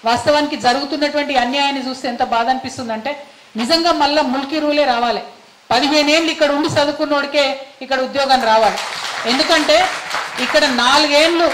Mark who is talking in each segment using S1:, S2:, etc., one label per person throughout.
S1: వాస్తవానికి జరుగుతున్నటువంటి అన్యాయాన్ని చూస్తే ఎంత బాధ అనిపిస్తుందంటే నిజంగా మళ్ళీ ముల్కీ రూలే రావాలి. 15 ఏళ్ళు ఇక్కడ ఉండి చదువుకున్నోడికే ఇక్కడ ఉద్యోగం రావాలి. ఎందుకంటే ఇక్కడ 4 ఏళ్ళు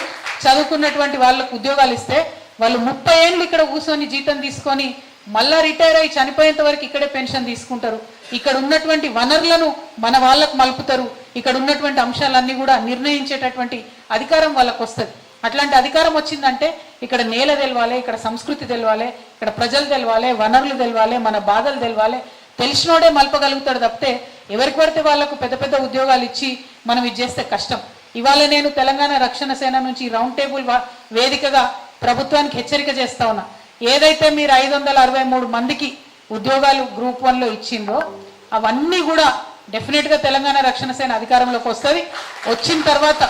S1: చదువుకున్నటువంటి వాళ్ళకు ఉద్యోగాలు ఇస్తే వాళ్ళు 30 ఏళ్ళు ఇక్కడ కూర్చొని జీతం తీసుకొని మళ్ళా రిటైర్ అయ్యి చనిపోయేంత వరకు ఇక్కడే పెన్షన్ తీసుకుంటారు. ఇక్కడ ఉన్నటువంటి వనరులను మన వాళ్ళకు మలుపుతారు. ఇక్కడ ఉన్నటువంటి అంశాలన్నీ కూడా నిర్ణయించేటటువంటి అధికారం వాళ్ళకు వస్తుంది. అట్లాంటి అధికారం వచ్చిందంటే ఇక్కడ నేల తెలవాలి, ఇక్కడ సంస్కృతి తెలవాలి, ఇక్కడ ప్రజలు తెలవాలి, వనరులు తెలవాలి, మన బాధలు తెలవాలి. తెలిసినోడే మలపగలుగుతాడు తప్పితే ఎవరికి పడితే వాళ్ళకు పెద్ద పెద్ద ఉద్యోగాలు ఇచ్చి మనం ఇది చేస్తే కష్టం. ఇవాళ నేను తెలంగాణ రక్షణ సేన నుంచి రౌండ్ టేబుల్ వేదికగా ప్రభుత్వానికి హెచ్చరిక చేస్తా ఉన్నా. ఏదైతే మీరు 563 మందికి ఉద్యోగాలు గ్రూప్ 1లో ఇచ్చిందో అవన్నీ కూడా డెఫినెట్గా తెలంగాణ రక్షణ సేన అధికారంలోకి వస్తుంది. వచ్చిన తర్వాత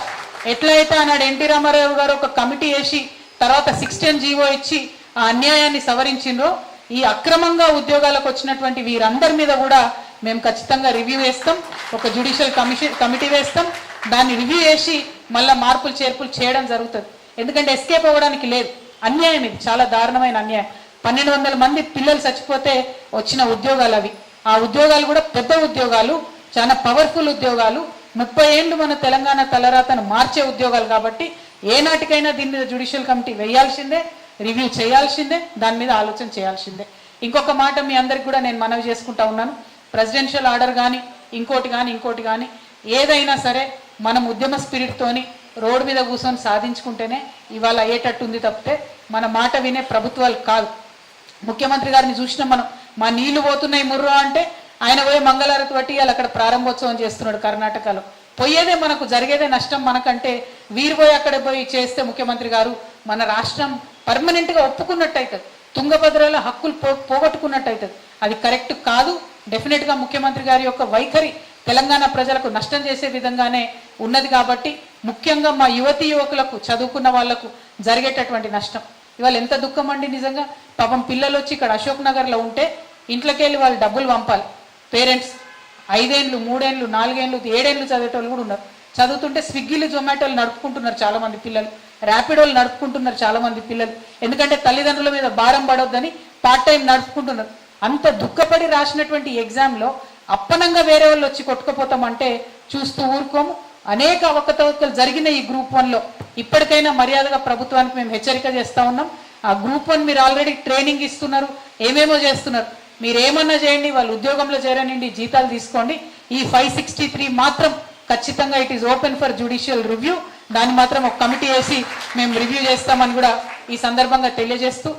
S1: ఎట్లయితే ఆనాడు ఎన్టీ రామారావు గారు ఒక కమిటీ వేసి తర్వాత 610 జీవో ఇచ్చి ఆ అన్యాయాన్ని సవరించిందో ఈ అక్రమంగా ఉద్యోగాలకు వచ్చినటువంటి వీరందరి మీద కూడా మేము ఖచ్చితంగా రివ్యూ వేస్తాం. ఒక జ్యుడిషియల్ కమిటీ వేస్తాం. దాన్ని రివ్యూ చేసి మళ్ళీ మార్పులు చేర్పులు చేయడం జరుగుతుంది. ఎందుకంటే ఎస్కేప్ అవ్వడానికి లేదు. అన్యాయం, ఇది చాలా దారుణమైన అన్యాయం. 1200 మంది పిల్లలు చచ్చిపోతే వచ్చిన ఉద్యోగాలు అవి. ఆ ఉద్యోగాలు కూడా పెద్ద ఉద్యోగాలు, చాలా పవర్ఫుల్ ఉద్యోగాలు, 30 ఏళ్ళు మన తెలంగాణ తలరాతను మార్చే ఉద్యోగాలు. కాబట్టి ఏనాటికైనా దీని మీద జ్యుడిషియల్ కమిటీ వేయాల్సిందే, రివ్యూ చేయాల్సిందే, దాని మీద ఆలోచన చేయాల్సిందే. ఇంకొక మాట మీ అందరికి కూడా నేను మనవి చేసుకుంటా ఉన్నాను. ప్రెసిడెన్షియల్ ఆర్డర్ కానీ ఇంకోటి కానీ ఏదైనా సరే మనం ఉద్యమ స్పిరిట్తోని రోడ్డు మీద కూర్చొని సాధించుకుంటేనే ఇవాళ అయ్యేటట్టుంది తప్పితే మన మాట వినే ప్రభుత్వాలు కాదు. ముఖ్యమంత్రి గారిని చూసినాం మనం. మా నీళ్లు పోతున్నాయి ముర్రా అంటే ఆయన పోయి మంగళారతి బట్టి వాళ్ళు అక్కడ ప్రారంభోత్సవం చేస్తున్నాడు కర్ణాటకలో. పోయేదే మనకు, జరిగేదే నష్టం మనకంటే. వీరు పోయి అక్కడ పోయి చేస్తే ముఖ్యమంత్రి గారు మన రాష్ట్రం పర్మనెంట్గా ఒప్పుకున్నట్టు అవుతుంది, తుంగభద్రలో హక్కులు పోగొట్టుకున్నట్టు అవుతుంది. అది కరెక్ట్ కాదు. డెఫినెట్గా ముఖ్యమంత్రి గారి యొక్క వైఖరి తెలంగాణ ప్రజలకు నష్టం చేసే విధంగానే ఉన్నది. కాబట్టి ముఖ్యంగా మా యువతీ యువకులకు, చదువుకున్న వాళ్లకు జరిగేటటువంటి నష్టం ఇవాళ ఎంత దుఃఖం అండి నిజంగా. పాపం పిల్లలు వచ్చి ఇక్కడ అశోక్ నగర్లో ఉంటే ఇంట్లోకి వెళ్ళి వాళ్ళు డబ్బులు పంపాలి. పేరెంట్స్ 5 ఏళ్ళు 3 ఏళ్ళు 4 ఏళ్ళు 7 ఏళ్ళు చదివేటోళ్ళు కూడా ఉన్నారు. చదువుతుంటే స్విగ్గీలు జొమాటోలు నడుపుకుంటున్నారు చాలామంది పిల్లలు, ర్యాపిడోలు నడుపుకుంటున్నారు చాలామంది పిల్లలు. ఎందుకంటే తల్లిదండ్రుల మీద భారం పడొద్దని పార్ట్ టైం నడుపుకుంటున్నారు. అంత దుఃఖపడి రాసినటువంటి ఎగ్జామ్లో అప్పనంగా వేరే వాళ్ళు వచ్చి కొట్టుకుపోతామంటే చూస్తూ ఊరుకోము. అనేక అవకతవకలు జరిగిన ఈ గ్రూప్ 1లో ఇప్పటికైనా మర్యాదగా ప్రభుత్వానికి మేము హెచ్చరిక చేస్తూ ఉన్నాం. ఆ గ్రూప్ 1 మీరు ఆల్రెడీ ట్రైనింగ్ ఇస్తున్నారు, ఏమేమో చేస్తున్నారు. మీరు ఏమన్నా చేయండి, వాళ్ళు ఉద్యోగంలో చేరనండి, జీతాలు తీసుకోండి. ఈ 563 మాత్రం ఖచ్చితంగా it is open for judicial review. దాన్ని మాత్రం ఒక కమిటీ వేసి మేము రివ్యూ చేస్తామని కూడా ఈ సందర్భంగా తెలియజేస్తూ